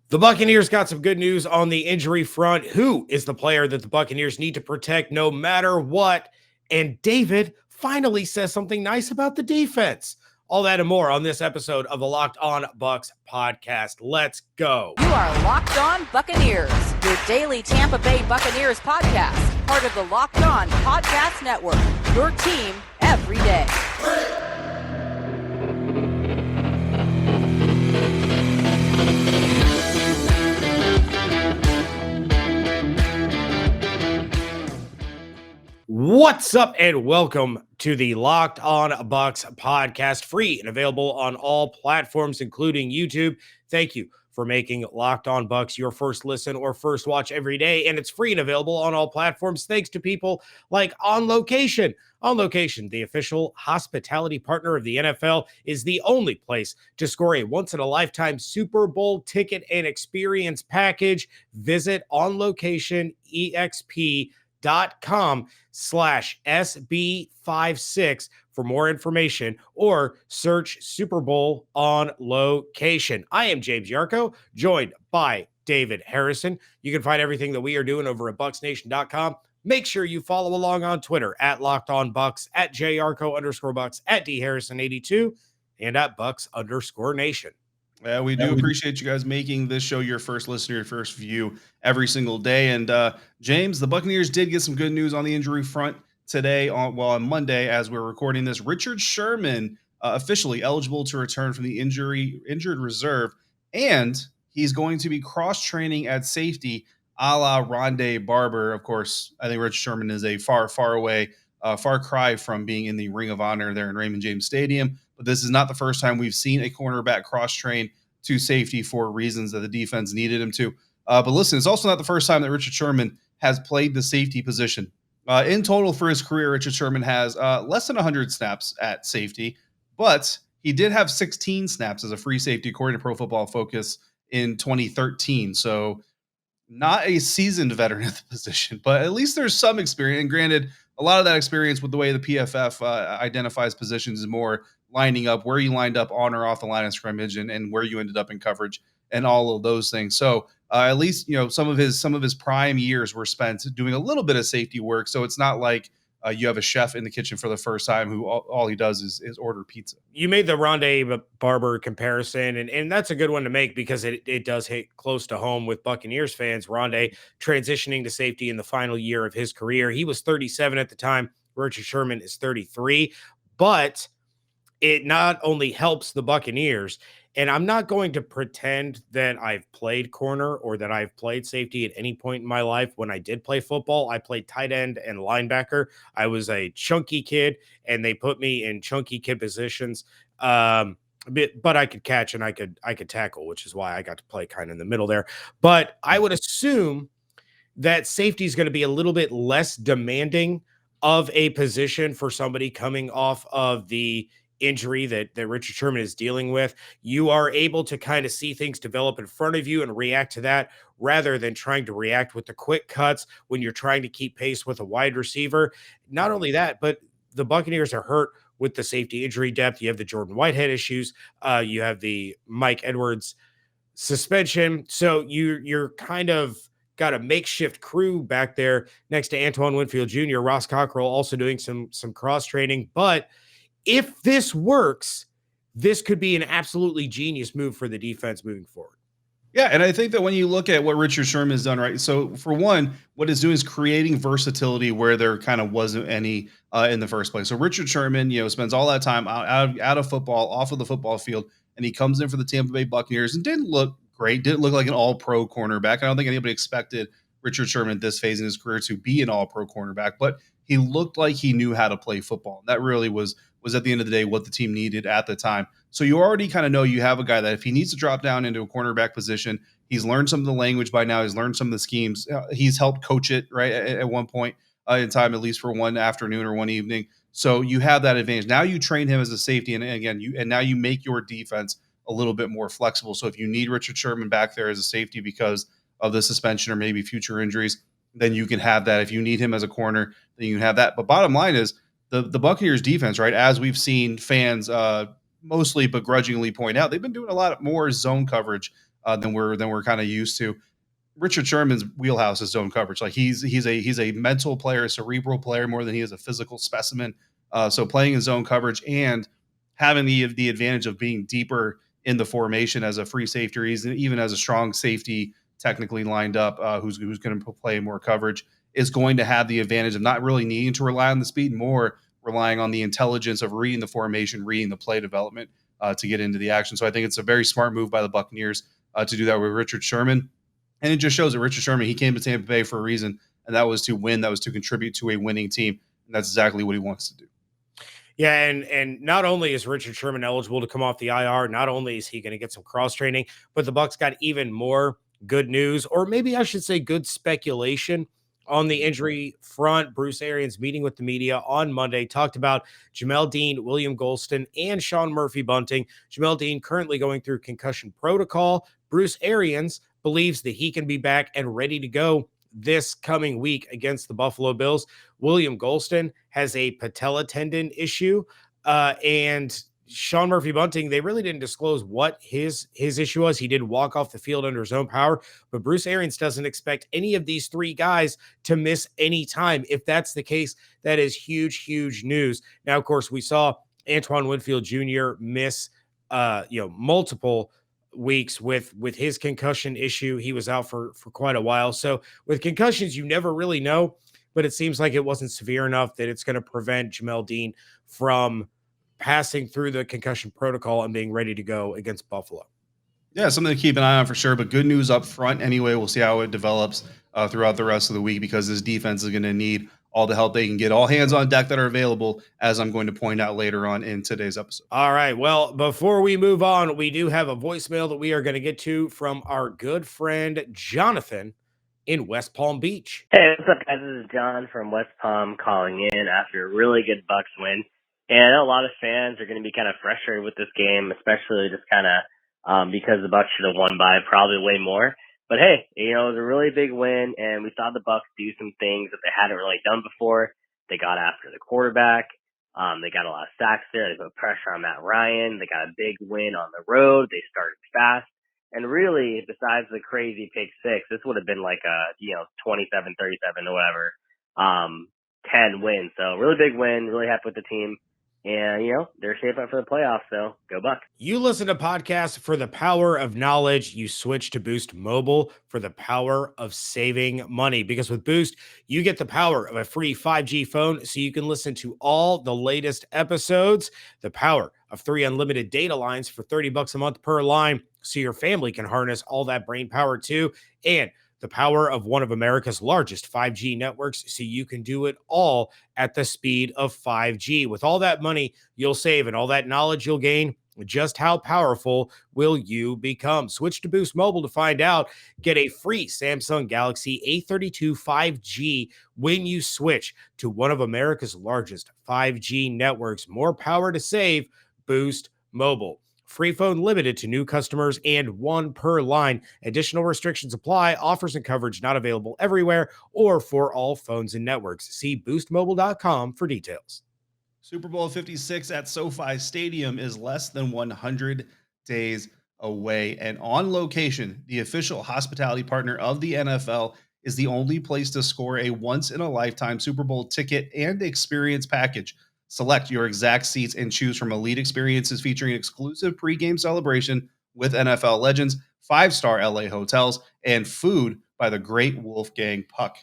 The Buccaneers got some good news on the injury front. Who is the player that the Buccaneers need to protect no matter what? And David finally says something nice about the defense. All that and more on this episode of the Locked On Bucs podcast. Let's go. You are Locked On Buccaneers, your daily Tampa Bay Buccaneers podcast, part of the Locked On Podcast Network, your team every day. What's up and welcome to the Locked On Bucs podcast, free and available on all platforms, including YouTube. Thank you for making Locked On Bucs your first listen or first watch every day, and it's free and available on all platforms thanks to people like On Location. On Location, the official hospitality partner of the NFL, is the only place to score a once-in-a-lifetime Super Bowl ticket and experience package. Visit onlocation.com/SB56 for more information, or search Super Bowl On Location. I am James Yarcho, joined by David Harrison. You can find everything that we are doing over at BucsNation.com. Make sure you follow along on Twitter at Locked On Bucs, at JYarcho_Bucs, at DHarrison82, and at Bucs_Nation. We do appreciate you guys making this show your first listen, your first view every single day. And James, the Buccaneers did get some good news on the injury front today, on Monday, as we're recording this. Richard Sherman officially eligible to return from the injured reserve, and he's going to be cross-training at safety, a la Rondé Barber. Of course, I think Richard Sherman is a far cry from being in the Ring of Honor there in Raymond James Stadium. But this is not the first time we've seen a cornerback cross-train to safety for reasons that the defense needed him to. But listen, it's also not the first time that Richard Sherman has played the safety position. In total for his career, Richard Sherman has less than 100 snaps at safety, but he did have 16 snaps as a free safety, according to Pro Football Focus, in 2013. So not a seasoned veteran at the position, but at least there's some experience. And granted, a lot of that experience with the way the PFF identifies positions is more lining up, where you lined up on or off the line of scrimmage, and where you ended up in coverage and all of those things. So at least, some of his prime years were spent doing a little bit of safety work. So it's not like you have a chef in the kitchen for the first time who all he does is order pizza. You made the Rondé Barber comparison, and that's a good one to make because it does hit close to home with Buccaneers fans. Rondé transitioning to safety in the final year of his career. He was 37 at the time. Richard Sherman is 33, but it not only helps the Buccaneers, and I'm not going to pretend that I've played corner or that I've played safety at any point in my life. When I did play football, I played tight end and linebacker. I was a chunky kid, and they put me in chunky kid positions. But I could catch and I could tackle, which is why I got to play kind of in the middle there. But I would assume that safety is going to be a little bit less demanding of a position for somebody coming off of the injury that Richard Sherman is dealing with. You are able to kind of see things develop in front of you and react to that, rather than trying to react with the quick cuts when you're trying to keep pace with a wide receiver. Not only that, but the Buccaneers are hurt with the safety injury depth. You have the Jordan Whitehead issues. You have the Mike Edwards suspension. So you're kind of got a makeshift crew back there next to Antoine Winfield Jr., Ross Cockrell also doing some cross training. But if this works, this could be an absolutely genius move for the defense moving forward. Yeah, and I think that when you look at what Richard Sherman has done, right? So for one, what it's doing is creating versatility where there kind of wasn't any in the first place. So Richard Sherman, spends all that time out of football, off of the football field, and he comes in for the Tampa Bay Buccaneers and didn't look great, didn't look like an all-pro cornerback. I don't think anybody expected Richard Sherman at this phase in his career to be an all-pro cornerback, but he looked like he knew how to play football. That really was at the end of the day what the team needed at the time. So you already kind of know you have a guy that if he needs to drop down into a cornerback position, he's learned some of the language by now. He's learned some of the schemes. He's helped coach it right at one point in time, at least for one afternoon or one evening. So you have that advantage. Now you train him as a safety, and again, now you make your defense a little bit more flexible. So if you need Richard Sherman back there as a safety because of the suspension or maybe future injuries, then you can have that. If you need him as a corner, then you can have that. But bottom line is the Buccaneers defense, right? As we've seen fans mostly begrudgingly point out, they've been doing a lot more zone coverage than we're kind of used to. Richard Sherman's wheelhouse is zone coverage. Like he's a mental player, a cerebral player more than he is a physical specimen. So playing in zone coverage and having the advantage of being deeper in the formation as a free safety, or even as a strong safety technically lined up, who's going to play more coverage, is going to have the advantage of not really needing to rely on the speed, more relying on the intelligence of reading the formation, reading the play development to get into the action. So I think it's a very smart move by the Buccaneers to do that with Richard Sherman. And it just shows that Richard Sherman, he came to Tampa Bay for a reason, and that was to win. That was to contribute to a winning team. And that's exactly what he wants to do. Yeah, and not only is Richard Sherman eligible to come off the IR, not only is he going to get some cross training, but the Bucs got even more good news, or maybe I should say good speculation on the injury front. Bruce Arians meeting with the media on Monday talked about Jamel Dean, William Gholston, and Sean Murphy-Bunting. Jamel Dean currently going through concussion protocol. Bruce Arians believes that he can be back and ready to go this coming week against the Buffalo Bills. William Gholston has a patella tendon issue, and Sean Murphy-Bunting, they really didn't disclose what his issue was. He did walk off the field under his own power, but Bruce Arians doesn't expect any of these three guys to miss any time. If that's the case, that is huge, huge news. Now, of course, we saw Antoine Winfield Jr. miss multiple weeks with his concussion issue. He was out for quite a while. So with concussions, you never really know, but it seems like it wasn't severe enough that it's going to prevent Jamel Dean from passing through the concussion protocol and being ready to go against Buffalo. Yeah, something to keep an eye on for sure, but good news up front anyway. We'll see how it develops throughout the rest of the week, because this defense is going to need all the help they can get, all hands on deck that are available, as I'm going to point out later on in today's episode. All right. Well, before we move on, we do have a voicemail that we are going to get to from our good friend Jonathan in West Palm Beach. Hey, what's up, guys? This is John from West Palm calling in after a really good Bucs win. And I know a lot of fans are going to be kind of frustrated with this game, especially just kind of because the Bucs should have won by probably way more. But hey, it was a really big win, and we saw the Bucs do some things that they hadn't really done before. They got after the quarterback. They got a lot of sacks there. They put pressure on Matt Ryan. They got a big win on the road. They started fast. And really, besides the crazy pick six, this would have been like a 27-37 or whatever, 10 win. So really big win. Really happy with the team. And, they're shaping up for the playoffs, so go Bucs. You listen to podcasts for the power of knowledge. You switch to Boost Mobile for the power of saving money. Because with Boost, you get the power of a free 5G phone so you can listen to all the latest episodes, the power of 3 unlimited data lines for $30 a month per line so your family can harness all that brain power too, and the power of one of America's largest 5G networks so you can do it all at the speed of 5G. With all that money you'll save and all that knowledge you'll gain, just how powerful will you become? Switch to Boost Mobile to find out. Get a free Samsung Galaxy A32 5G when you switch to one of America's largest 5G networks. More power to save. Boost Mobile. Free phone limited to new customers and one per line. Additional restrictions apply. Offers and coverage not available everywhere or for all phones and networks. See boostmobile.com for details. Super Bowl 56 at SoFi Stadium is less than 100 days away. And On Location, the official hospitality partner of the NFL, is the only place to score a once-in-a-lifetime Super Bowl ticket and experience package. Select your exact seats and choose from elite experiences featuring exclusive pregame celebration with NFL legends, 5-star LA hotels, and food by the great Wolfgang Puck.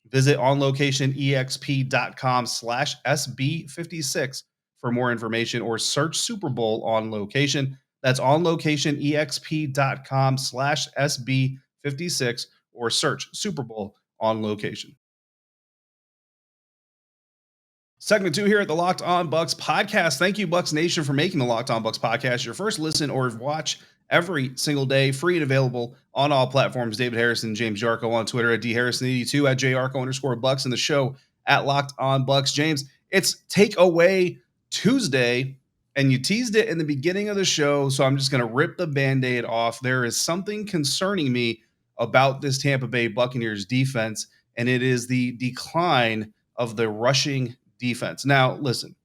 Visit onlocationexp.com/SB56 for more information, or search Super Bowl On Location. That's onlocationexp.com/SB56 or search Super Bowl On Location. Segment 2 here at the Locked On Bucs Podcast. Thank you, Bucs Nation, for making the Locked On Bucs Podcast your first listen or watch every single day, free and available on all platforms. David Harrison, James Yarcho on Twitter at DHarrison82, at JYarcho_Bucs, and the show at Locked On Bucs. James, it's Takeaway Tuesday, and you teased it in the beginning of the show, so I'm just going to rip the Band-Aid off. There is something concerning me about this Tampa Bay Buccaneers defense, and it is the decline of the rushing defense. Now, listen,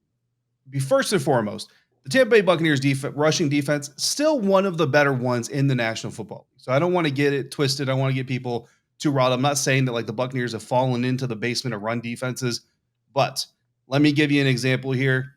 first and foremost, The Tampa Bay Buccaneers rushing defense, still one of the better ones in the National Football League. So I don't want to get it twisted. I want to get people too riled. I'm not saying that like the Buccaneers have fallen into the basement of run defenses, but let me give you an example here.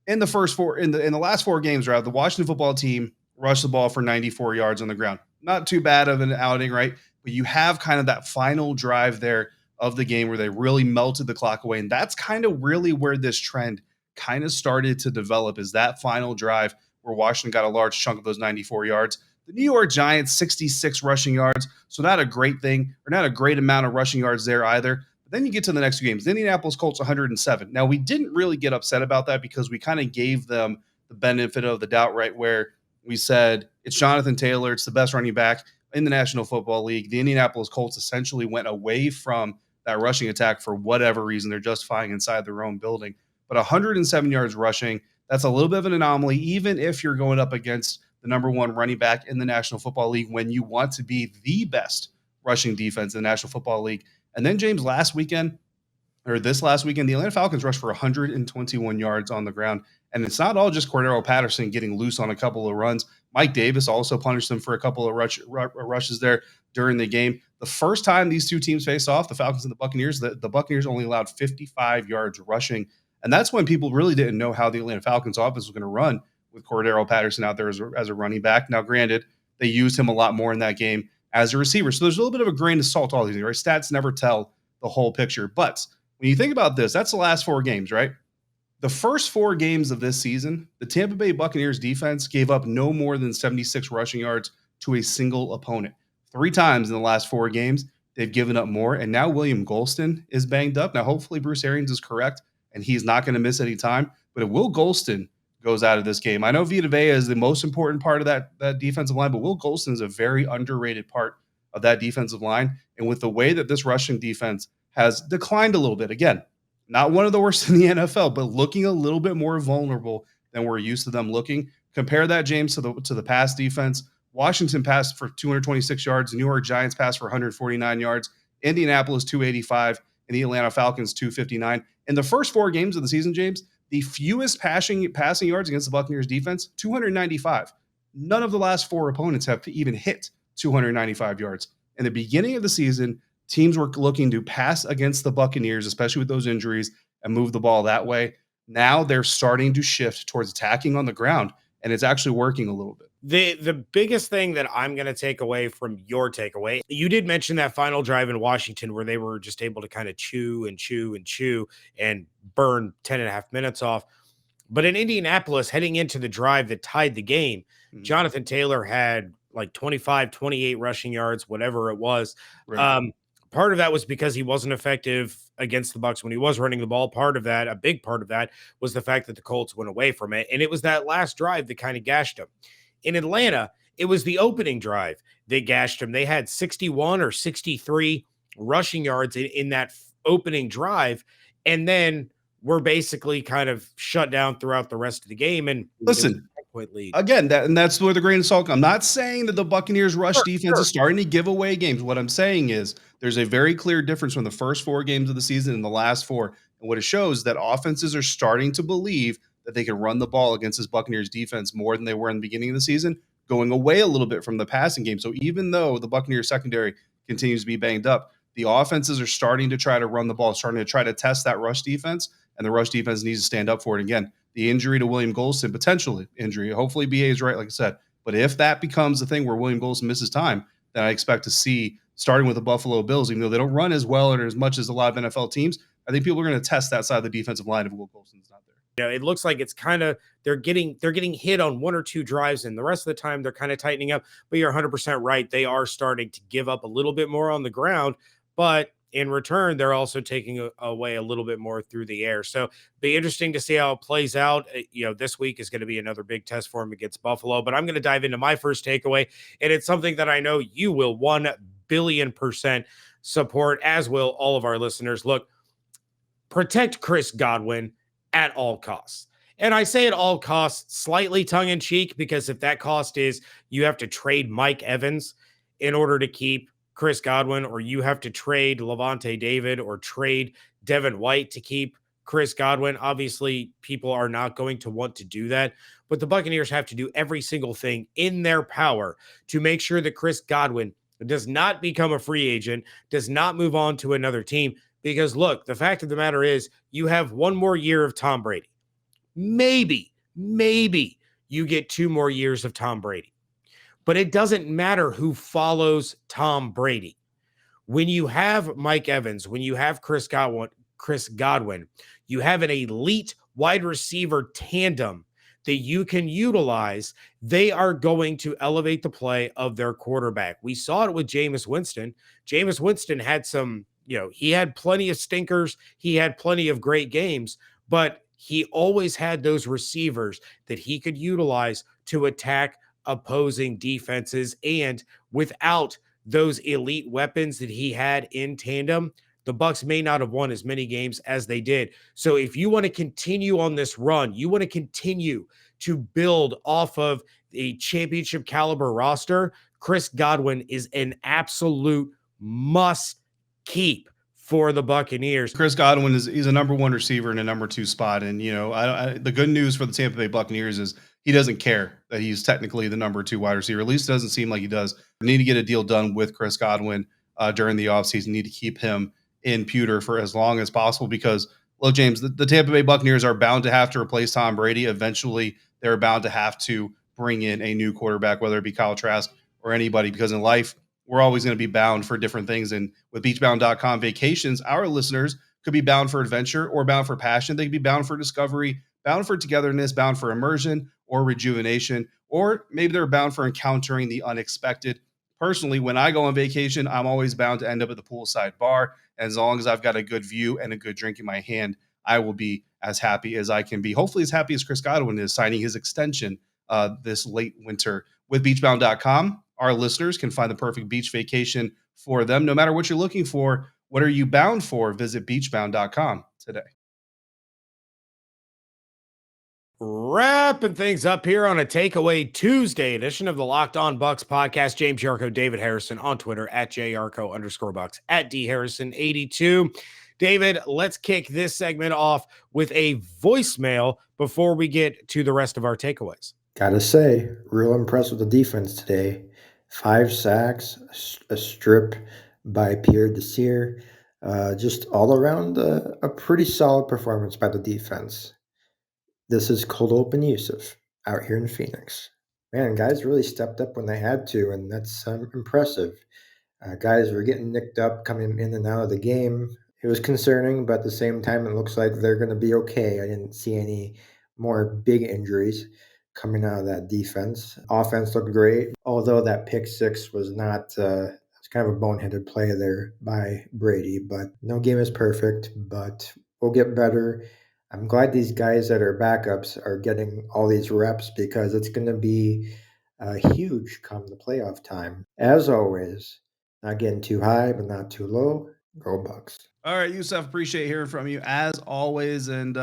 In the last 4 games, right, the Washington football team rushed the ball for 94 yards on the ground. Not too bad of an outing, right? But you have kind of that final drive there of the game where they really melted the clock away. And that's kind of really where this trend kind of started to develop, is that final drive where Washington got a large chunk of those 94 yards. The New York Giants, 66 rushing yards. So not a great thing, or not a great amount of rushing yards there either. Then you get to the next 2 games. The Indianapolis Colts, 107. Now, we didn't really get upset about that because we kind of gave them the benefit of the doubt, right, where we said it's Jonathan Taylor, it's the best running back in the National Football League. The Indianapolis Colts essentially went away from that rushing attack for whatever reason. They're justifying inside their own building. But 107 yards rushing, that's a little bit of an anomaly, even if you're going up against the number 1 running back in the National Football League when you want to be the best rushing defense in the National Football League. And then, James, this last weekend, the Atlanta Falcons rushed for 121 yards on the ground. And it's not all just Cordero Patterson getting loose on a couple of runs. Mike Davis also punished them for a couple of rushes there during the game. The first time these two teams faced off, the Falcons and the Buccaneers, the Buccaneers only allowed 55 yards rushing. And that's when people really didn't know how the Atlanta Falcons offense was going to run with Cordero Patterson out there as a running back. Now, granted, they used him a lot more in that game as a receiver. So there's a little bit of a grain of salt to all these things, right? Stats never tell the whole picture. But when you think about this, that's the last 4 games, right? The first 4 games of this season, the Tampa Bay Buccaneers defense gave up no more than 76 rushing yards to a single opponent. 3 times in the last 4 games, they've given up more. And now William Gholston is banged up. Now, hopefully Bruce Arians is correct and he's not going to miss any time. But if Will Gholston goes out of this game, I know Vita Vea is the most important part of that defensive line, but Will Gholston is a very underrated part of that defensive line. And with the way that this rushing defense has declined a little bit, again, not one of the worst in the NFL, but looking a little bit more vulnerable than we're used to them looking. Compare that, James, to the pass defense. Washington passed for 226 yards. The New York Giants passed for 149 yards. Indianapolis, 285. And the Atlanta Falcons, 259. In the first 4 games of the season, James, the fewest passing yards against the Buccaneers defense, 295. None of the last 4 opponents have even hit 295 yards. In the beginning of the season, teams were looking to pass against the Buccaneers, especially with those injuries, and move the ball that way. Now they're starting to shift towards attacking on the ground, and it's actually working a little bit. The biggest thing that I'm going to take away from your takeaway, you did mention that final drive in Washington where they were just able to kind of chew and burn 10 and a half minutes off. But in Indianapolis, heading into the drive that tied the game, Jonathan Taylor had like 25, 28 rushing yards, whatever it was. Right. Part of that was because he wasn't effective against the Bucs when he was running the ball. A big part of that was the fact that the Colts went away from it. And it was that last drive that kind of gashed him. In Atlanta, it was the opening drive that gashed him. They had 61 or 63 rushing yards in that opening drive. And then we're basically kind of shut down throughout the rest of the game. And listen, lead. Again, that's where the grain of salt. I'm not saying that the Buccaneers rush defense is starting to give away games. What I'm saying is there's a very clear difference from the first 4 games of the season and the last 4. And what it shows that offenses are starting to believe that they can run the ball against this Buccaneers defense more than they were in the beginning of the season, going away a little bit from the passing game. So even though the Buccaneers secondary continues to be banged up, the offenses are starting to try to run the ball, starting to try to test that rush defense, and the rush defense needs to stand up for it. Again, the injury to William Gholston, potential injury. Hopefully BA is right, like I said. But if that becomes the thing where William Gholston misses time, then I expect to see, starting with the Buffalo Bills, even though they don't run as well or as much as a lot of NFL teams, I think people are going to test that side of the defensive line if Will Gholston's not there. It looks like it's kind of they're getting hit on 1 or 2 drives, and the rest of the time they're kind of tightening up. But you're 100% right. They are starting to give up a little bit more on the ground, but in return, they're also taking away a little bit more through the air. So be interesting to see how it plays out. This week is going to be another big test for him against Buffalo, but I'm going to dive into my first takeaway. And it's something that I know you will 1 billion% support, as will all of our listeners. Look, protect Chris Godwin at all costs. And I say at all costs, slightly tongue in cheek, because if that cost is you have to trade Mike Evans in order to keep Chris Godwin, or you have to trade Levante David or trade Devin White to keep Chris Godwin. Obviously, people are not going to want to do that, but the Buccaneers have to do every single thing in their power to make sure that Chris Godwin does not become a free agent, does not move on to another team. Because look, the fact of the matter is you have one more year of Tom Brady. Maybe you get 2 more years of Tom Brady. But it doesn't matter who follows Tom Brady. When you have Mike Evans, when you have Chris Godwin, you have an elite wide receiver tandem that you can utilize. They are going to elevate the play of their quarterback. We saw it with Jameis Winston. Jameis Winston had some, he had plenty of stinkers. He had plenty of great games, but he always had those receivers that he could utilize to attack opposing defenses. And without those elite weapons that he had in tandem, the Bucs may not have won as many games as they did. So if you want to continue on this run, you want to continue to build off of a championship caliber roster, Chris Godwin is an absolute must keep for the Buccaneers. Chris Godwin he's a number 1 receiver in a number 2 spot. And, the good news for the Tampa Bay Buccaneers is he doesn't care that he's technically the number 2 wide receiver. At least it doesn't seem like he does. We need to get a deal done with Chris Godwin during the offseason. Need to keep him in pewter for as long as possible because, look, James, the Tampa Bay Buccaneers are bound to have to replace Tom Brady. Eventually, they're bound to have to bring in a new quarterback, whether it be Kyle Trask or anybody, because in life, we're always going to be bound for different things. And with beachbound.com vacations, our listeners could be bound for adventure or bound for passion. They could be bound for discovery, bound for togetherness, bound for immersion or rejuvenation, or maybe they're bound for encountering the unexpected. Personally, when I go on vacation, I'm always bound to end up at the poolside bar. And as long as I've got a good view and a good drink in my hand, I will be as happy as I can be. Hopefully as happy as Chris Godwin is signing his extension this late winter with beachbound.com. Our listeners can find the perfect beach vacation for them. No matter what you're looking for, what are you bound for? Visit beachbound.com today. Wrapping things up here on a Takeaway Tuesday edition of the Locked On Bucs podcast. James Yarcho, David Harrison on Twitter at @JYarcho_Bucs, at DHarrison82. David, let's kick this segment off with a voicemail before we get to the rest of our takeaways. Gotta say, real impressed with the defense today. 5 sacks, a strip by Pierre Desir. Just all around a pretty solid performance by the defense. This is cold open Yusef out here in Phoenix. Man, guys really stepped up when they had to, and that's impressive. Guys were getting nicked up coming in and out of the game. It was concerning, but at the same time, it looks like they're going to be okay. I didn't see any more big injuries coming out of that defense. Offense looked great, although that pick 6 was not, it's kind of a boneheaded play there by Brady, but no game is perfect, but we'll get better. I'm glad these guys that are backups are getting all these reps because it's going to be huge come the playoff time. As always, not getting too high, but not too low. Go Bucs. All right, Yusef, appreciate hearing from you as always. And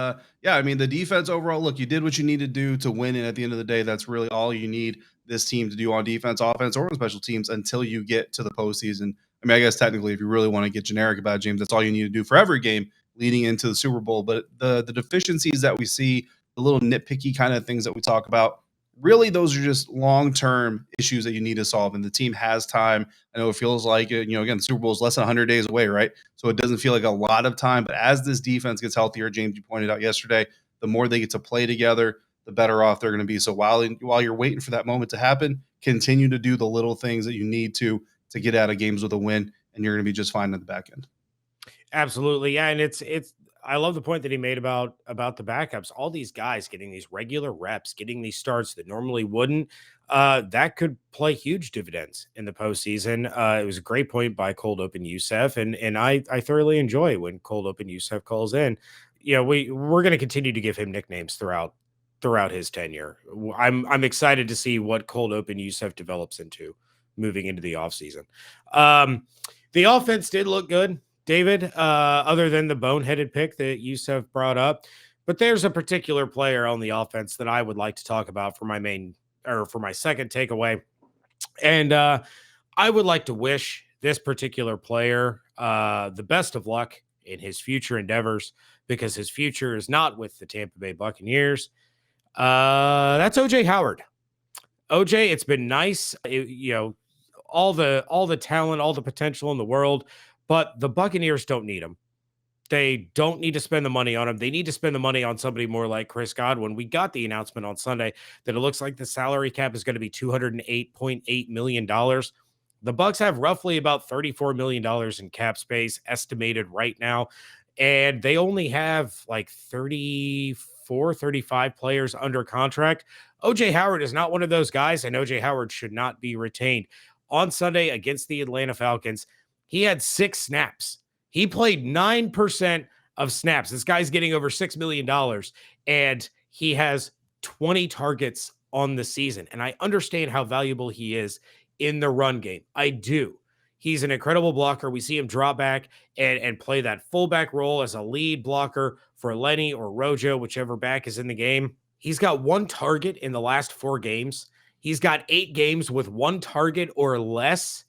yeah, I mean, the defense overall, look, you did what you need to do to win. And at the end of the day, that's really all you need this team to do on defense, offense, or on special teams until you get to the postseason. I mean, I guess technically, if you really want to get generic about it, James, that's all you need to do for every game leading into the Super Bowl. But the deficiencies that we see, the little nitpicky kind of things that we talk about, really, those are just long-term issues that you need to solve, and the team has time. I know it feels like, again, the Super Bowl is less than 100 days away, right? So it doesn't feel like a lot of time, but as this defense gets healthier, James, you pointed out yesterday, the more they get to play together, the better off they're going to be. So while you're waiting for that moment to happen, continue to do the little things that you need to get out of games with a win, and you're going to be just fine at the back end. Absolutely. Yeah. And it's I love the point that he made about the backups. All these guys getting these regular reps, getting these starts that normally wouldn't, that could play huge dividends in the postseason. It was a great point by Cold Open Yusef, and I thoroughly enjoy when Cold Open Yusef calls in. We're going to continue to give him nicknames throughout his tenure. I'm excited to see what Cold Open Yusef develops into moving into the offseason. The offense did look good, David, other than the boneheaded pick that Yusef brought up. But there's a particular player on the offense that I would like to talk about for my second takeaway. And I would like to wish this particular player the best of luck in his future endeavors. because his future is not with the Tampa Bay Buccaneers. That's OJ Howard. OJ, it's been nice, all the talent, all the potential in the world, but the Buccaneers don't need him. They don't need to spend the money on him. They need to spend the money on somebody more like Chris Godwin. We got the announcement on Sunday that it looks like the salary cap is going to be $208.8 million. The Bucs have roughly about $34 million in cap space estimated right now, and they only have like 34, 35 players under contract. OJ Howard is not one of those guys, and OJ Howard should not be retained. On Sunday against the Atlanta Falcons, he had 6 snaps. He played 9% of snaps. This guy's getting over $6 million, and he has 20 targets on the season. And I understand how valuable he is in the run game. I do. He's an incredible blocker. We see him drop back and play that fullback role as a lead blocker for Lenny or Rojo, whichever back is in the game. He's got 1 target in the last 4 games. He's got 8 games with 1 target or less.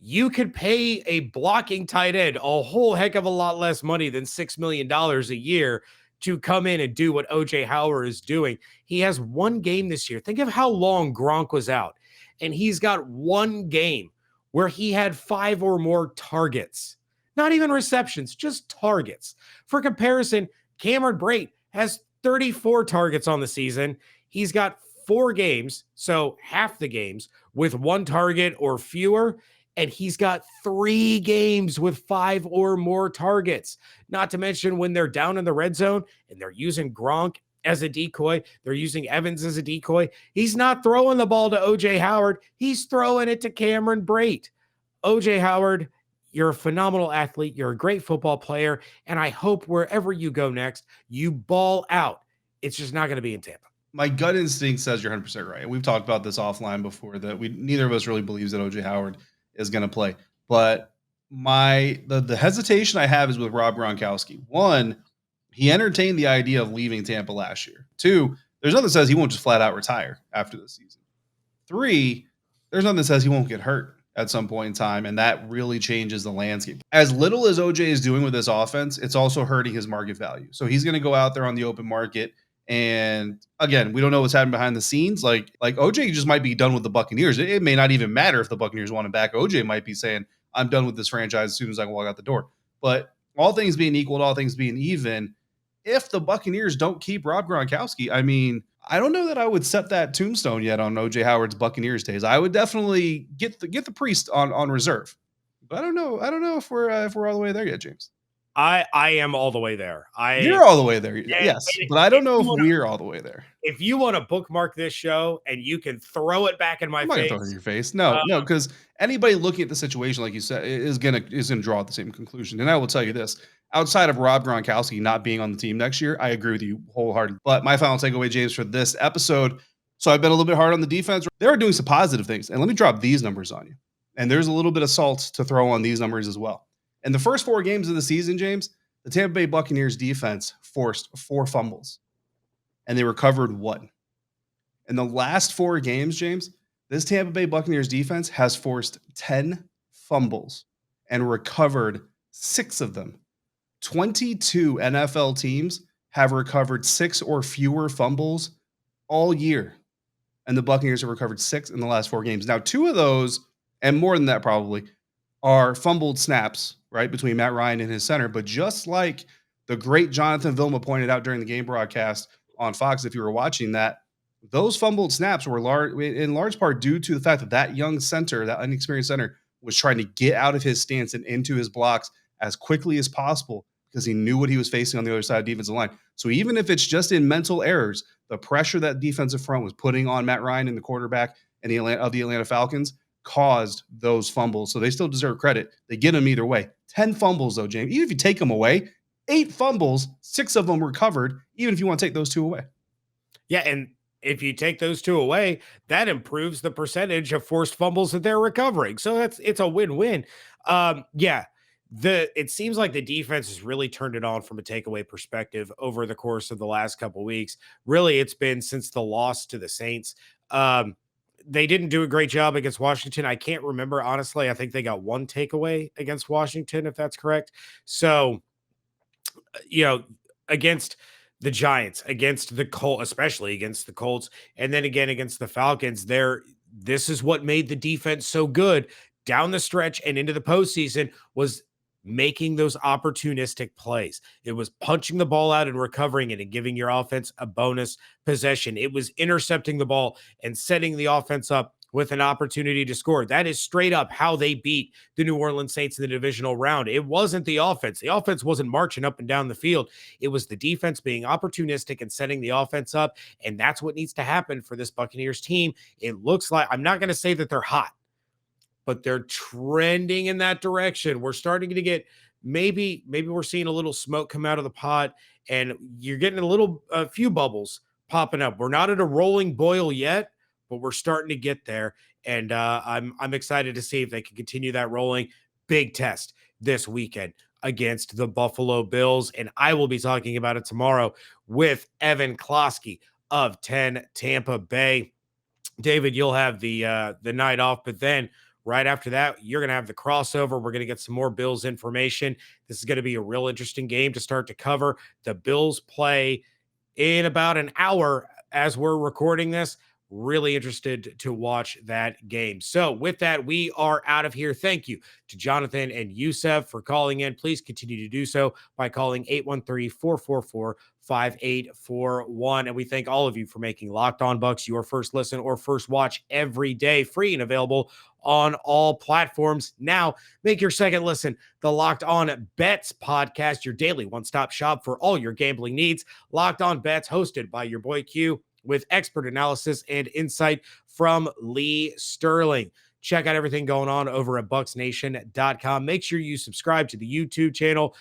You could pay a blocking tight end a whole heck of a lot less money than $6 million a year to come in and do what OJ Howard is doing. He has 1 game this year. Think of how long Gronk was out. And he's got 1 game where he had 5 or more targets. Not even receptions, just targets. For comparison, Cameron Brate has 34 targets on the season. He's got 4 games, so half the games, with 1 target or fewer. And he's got 3 games with 5 or more targets. Not to mention when they're down in the red zone and they're using Gronk as a decoy, they're using Evans as a decoy. He's not throwing the ball to OJ Howard. He's throwing it to Cameron Brate. OJ Howard, you're a phenomenal athlete. You're a great football player. And I hope wherever you go next, you ball out. It's just not going to be in Tampa. My gut instinct says you're 100% right. And we've talked about this offline before, that neither of us really believes that OJ Howard is going to play. But the hesitation I have is with Rob Gronkowski. 1, he entertained the idea of leaving Tampa last year. 2, there's nothing that says he won't just flat out retire after the season. 3, there's nothing that says he won't get hurt at some point in time, and that really changes the landscape. As little as OJ is doing with this offense, it's also hurting his market value. So he's going to go out there on the open market. And again, we don't know what's happening behind the scenes. Like OJ just might be done with the Buccaneers. It may not even matter if the Buccaneers want him back. OJ might be saying, I'm done with this franchise as soon as I can walk out the door. But all things being equal, all things being even, if the Buccaneers don't keep Rob Gronkowski, I mean, I don't know that I would set that tombstone yet on OJ Howard's Buccaneers days. I would definitely get the priest on reserve. But I don't know if we're all the way there yet, James. I am all the way there. You're all the way there. Yes. But I don't know if we're all the way there. If you want to bookmark this show and you can throw it back in my I'm not face. gonna throw it in your face. No, because anybody looking at the situation, like you said, is gonna draw the same conclusion. And I will tell you this: outside of Rob Gronkowski not being on the team next year, I agree with you wholeheartedly. But my final takeaway, James, for this episode. So I've been a little bit hard on the defense. They are doing some positive things, and let me drop these numbers on you. And there's a little bit of salt to throw on these numbers as well. In the first 4 games of the season, James, the Tampa Bay Buccaneers defense forced 4 fumbles, and they recovered 1. In the last 4 games, James, this Tampa Bay Buccaneers defense has forced 10 fumbles and recovered 6 of them. 22 NFL teams have recovered 6 or fewer fumbles all year, and the Buccaneers have recovered 6 in the last 4 games. Now, 2 of those, and more than that probably, are fumbled snaps, right, between Matt Ryan and his center. But just like the great Jonathan Vilma pointed out during the game broadcast on Fox, if you were watching that, those fumbled snaps were in large part due to the fact that young center, that inexperienced center, was trying to get out of his stance and into his blocks as quickly as possible because he knew what he was facing on the other side of the defensive line. So even if it's just in mental errors, the pressure that defensive front was putting on Matt Ryan and the quarterback and the Atlanta Falcons caused those fumbles. So they still deserve credit. They get them either way. 10 fumbles, though, James. Even if you take them away, 8 fumbles, 6 of them recovered, even if you want to take those 2 away. Yeah, and if you take those 2 away, that improves the percentage of forced fumbles that they're recovering. So it's a win-win. It seems like the defense has really turned it on from a takeaway perspective over the course of the last couple of weeks. Really, it's been since the loss to the Saints. They didn't do a great job against Washington. I can't remember, honestly. I think they got 1 takeaway against Washington, if that's correct. So against the Giants, against the Colts, especially against the Colts, and then again against the Falcons. This is what made the defense so good down the stretch and into the postseason, was making those opportunistic plays. It was punching the ball out and recovering it and giving your offense a bonus possession. It was intercepting the ball and setting the offense up with an opportunity to score. That is straight up how they beat the New Orleans Saints in the divisional round. It wasn't the offense. The offense wasn't marching up and down the field. It was the defense being opportunistic and setting the offense up. And that's what needs to happen for this Buccaneers team. It looks like, I'm not going to say that they're hot, but they're trending in that direction. We're starting to get, maybe we're seeing a little smoke come out of the pot, and you're getting a few bubbles popping up. We're not at a rolling boil yet, but we're starting to get there. And I'm excited to see if they can continue that rolling. Big test this weekend against the Buffalo Bills, and I will be talking about it tomorrow with Evan Klosky of 10 Tampa Bay. David, you'll have the night off, but then right after that, you're going to have the crossover. We're going to get some more Bills information. This is going to be a real interesting game to start to cover. The Bills play in about an hour as we're recording this. Really interested to watch that game. So with that, we are out of here. Thank you to Jonathan and Yusef for calling in. Please continue to do so by calling 813-444-5841. And we thank all of you for making Locked On Bucs your first listen or first watch every day, free and available on all platforms. Now, make your second listen the Locked On Bets podcast, your daily one-stop shop for all your gambling needs. Locked On Bets, hosted by your boy Q, with expert analysis and insight from Lee Sterling. Check out everything going on over at BucsNation.com. Make sure you subscribe to the YouTube channel.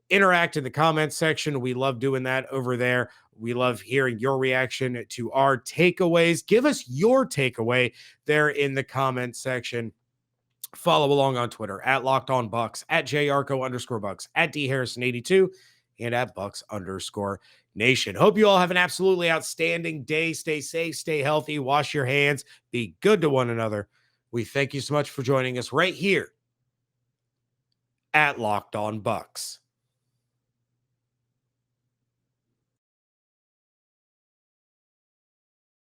Interact in the comments section. We love doing that over there. We love hearing your reaction to our takeaways. Give us your takeaway there in the comment section. Follow along on Twitter at Locked On Bucs, at JYarcho_Bucs, at DHarrison82, and at Bucs_Nation. Hope you all have an absolutely outstanding day. Stay safe, stay healthy, wash your hands, be good to one another. We thank you so much for joining us right here at Locked On Bucs.